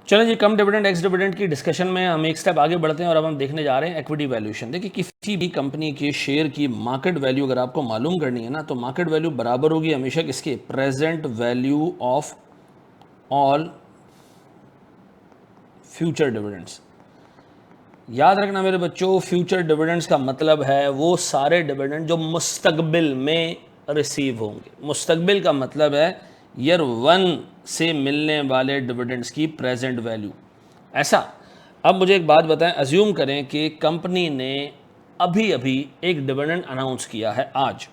चलो जी, कम dividend x dividend की discussion में हम एक स्टेप आगे बढ़ते हैं और अब हम देखने जा रहे हैं इक्विटी वैल्यूएशन। देखिए, किसी भी कंपनी के शेयर की मार्केट वैल्यू अगर आपको मालूम करनी है ना, तो मार्केट वैल्यू बराबर होगी हमेशा किसके, present value of all future dividends. याद रखना मेरे बच्चों, फ्यूचर डिविडेंड्स का मतलब है वो सारे डिविडेंड जो मुस्तकबिल में रिसीव होंगे। मुस्तकबिल का मतलब है ईयर 1 से मिलने वाले डिविडेंड्स की प्रेजेंट वैल्यू। ऐसा, अब मुझे एक बात बताएं, अज्यूम करें कि कंपनी ने अभी अभी एक डिविडेंड अनाउंस किया है आज,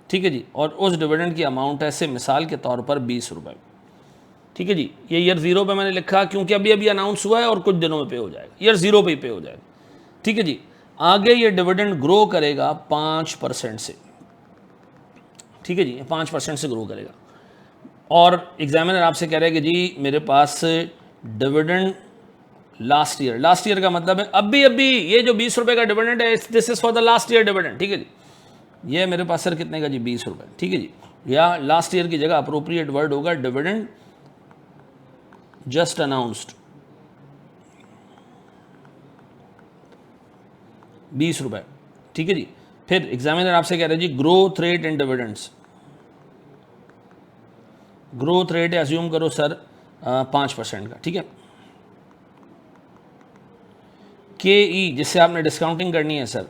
ठीक है जी, और उस डिविडेंड की अमाउंट है से मिसाल के तौर पर 20 रुपये, ठीक है जी। ये ईयर 0 पे मैंने लिखा क्योंकि अभी अभी अनाउंस हुआ है और कुछ दिनों में पे हो जाएगा, ईयर 0 पे ही पे हो जाएगा, ठीक है जी। आगे ये डिविडेंड ग्रो करेगा 5% से, ठीक है जी, 5% से ग्रो करेगा। और एग्जामिनर आपसे कह रहे हैं कि जी मेरे पास डिविडेंड लास्ट ईयर का मतलब है अभी अभी ये जो 20 रुपए का डिविडेंड है, this is for the last year dividend, ठीक है जी। ये मेरे पास सर कितने का जी, 20 रुपए, ठीक है जी। या लास्ट ईयर की जगह अप्रोप्रिएट वर्ड होगा डिविडेंड जस्ट अनाउंस्ड, 20 रुपए, ठीक है जी। फिर एग्जामिनर आपसे कह रहे हैं जी growth rate in dividends, growth rate assume करो सर 5% का, ठीक है। के ई जिससे आपने डिस्काउंटिंग करनी है सर,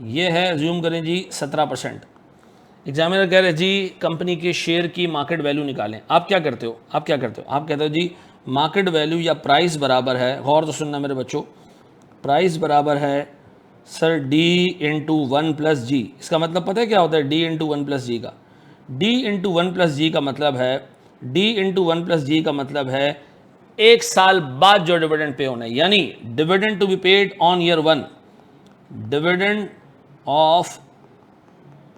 ये है अज्यूम करें जी 17%। एग्जामिनर कह रहे जी कंपनी के शेयर की मार्केट वैल्यू निकालें। आप क्या करते हो, आप कहते हो जी मार्केट वैल्यू या प्राइस बराबर है, गौर से सुनना मेरे बच्चों, प्राइस बराबर है सर डी इंटू 1 प्लस जी। इसका मतलब पता है क्या होता है डी इंटू 1 प्लस जी का? डी इंटू 1 प्लस जी का मतलब है, डी इंटू 1 प्लस जी का मतलब है एक साल बाद जो डिविडेंड पे होना है, यानी dividend to be paid on year 1, dividend of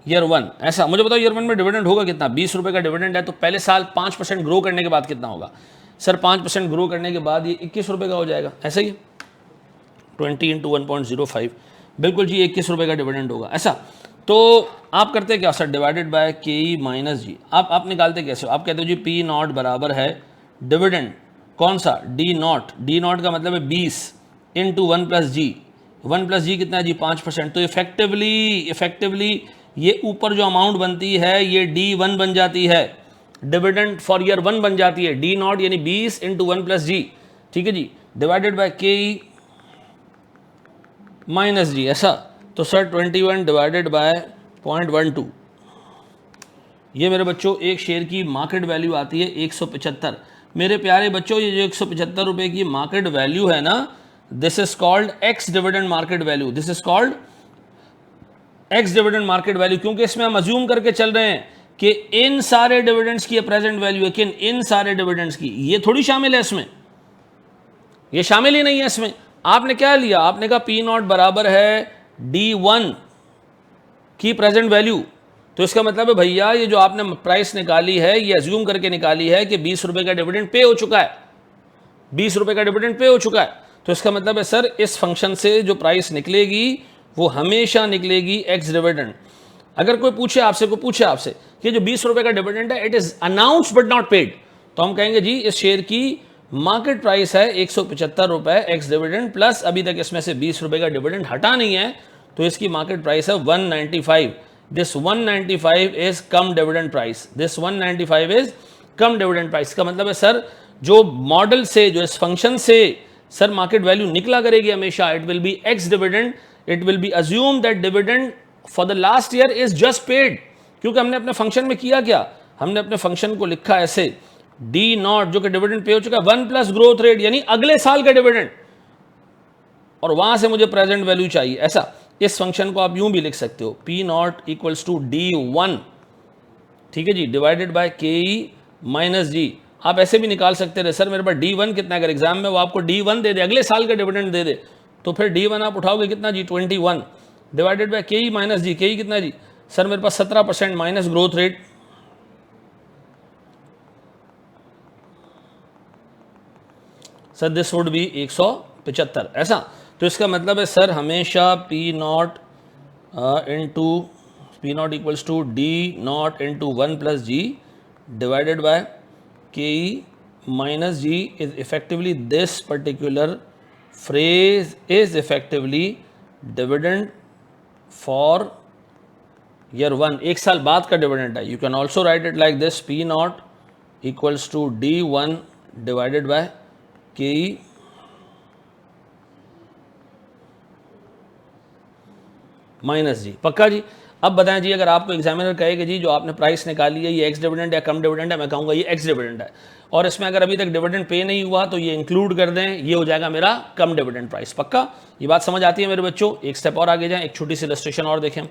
year 1। ऐसा मुझे बताओ ईयर 1 में डिविडेंड होगा कितना? 20 रुपए का डिविडेंड है तो पहले साल 5% ग्रो करने के बाद कितना होगा सर? 5% ग्रो करने के बाद ये 21 रुपए का हो जाएगा, ऐसा ही 20 इंटू 1.05, बिल्कुल जी 21 रुपए का डिविडेंड होगा। ऐसा तो आप करते क्या sir, divided by K E minus जी। आप निकालते कैसे हो? आप कहते हो जी पी नॉट बराबर है डिविडेंड कौन सा, डी नॉट, डी नॉट का मतलब है 20 इंटू 1 प्लस जी। 1 प्लस जी कितना है जी 5%। तो इफेक्टिवली ये ऊपर जो अमाउंट बनती है ये D1 बन जाती है, डिविडेंड फॉर ईयर 1 बन जाती है, डी नॉट यानी 20 इंटू 1 प्लस जी, ठीक है जी, divided by K E minus जी। ऐसा तो सर 21 डिवाइडेड बाय 0.12, ये मेरे बच्चों एक शेयर की मार्केट वैल्यू आती है 175। मेरे प्यारे बच्चों ये जो 175 रुपए की मार्केट वैल्यू है ना, this is called x dividend market value, this is called x dividend market value, क्योंकि इसमें हम अज्यूम करके चल रहे हैं कि इन सारे डिविडेंड्स की प्रेजेंट वैल्यू है, किन इन सारे डिविडेंड्स की, ये थोड़ी शामिल है इसमें, ये शामिल ही नहीं है इसमें। आपने क्या लिया, आपने कहा पी नॉट बराबर है D1 की प्रेजेंट वैल्यू, तो इसका मतलब है भैया ये जो आपने प्राइस निकाली है ये अज्यूम करके निकाली है कि 20 रुपए का डिविडेंड पे हो चुका है, 20 रुपए का डिविडेंड पे हो चुका है। तो इसका मतलब है सर इस फंक्शन से जो प्राइस निकलेगी वो हमेशा निकलेगी एक्स डिविडेंड। अगर कोई पूछे आपसे कि जो 20 रुपए का डिविडेंड है it is announced but not paid, तो हम कहेंगे जी इस शेयर की मार्केट प्राइस है 175 रुपए एक्स डिविडेंड प्लस अभी तक इसमें से 20 रुपए का डिविडेंड हटा नहीं है, तो इसकी मार्केट प्राइस है 195। This 195 is come dividend price, this 195 is come dividend price. का मतलब है सर जो मॉडल से, जो इस फंक्शन से सर मार्केट वैल्यू निकला करेगी हमेशा, it will be x dividend, it will be assume that dividend for the last year is just paid. क्योंकि हमने अपने फंक्शन में किया क्या, हमने अपने फंक्शन को लिखा ऐसे डी नॉट जो कि डिविडेंड पे हो चुका है 1 प्लस ग्रोथ रेट यानी अगले साल का डिविडेंड, और वहां से मुझे प्रेजेंट वैल्यू चाहिए। ऐसा इस फंक्शन को आप यूं भी लिख सकते हो P not equals to D1, ठीक है जी, divided by K E minus जी। आप ऐसे भी निकाल सकते रहे सर मेरे पास D1 कितना, अगर एग्जाम में वो आपको D1 दे दे, अगले साल का डिविडेंड दे दे, तो फिर D1 आप उठाओगे कितना जी 21 divided by K E minus जी। के ई कितना जी सर मेरे पास 17% minus growth rate, sir this would be 175। ऐसा तो इसका मतलब है सर हमेशा P not into P not equals to D not into 1 plus G divided by K E minus G is effectively this particular phrase is effectively dividend for year 1, एक साल बाद का dividend है. You can also write it like this, P naught equals to D1 divided by KE minus G. पक्का जी. अब बताएं जी, अगर आपको एग्जामिनर कहे कि जी जो आपने प्राइस निकाली है ये एक्स डिविडेंड या कम डिविडेंड है, मैं कहूँगा ये एक्स डिविडेंड है, और इसमें अगर अभी तक डिविडेंड पे नहीं हुआ तो ये इंक्लूड कर दें, ये हो जाएगा मेरा कम डिविडेंड प्राइस. पक्का ये बात समझ आती है मेरे बच्चों. एक स्टेप और आगे जाएं, एक छोटी सी इलस्ट्रेशन और देखें.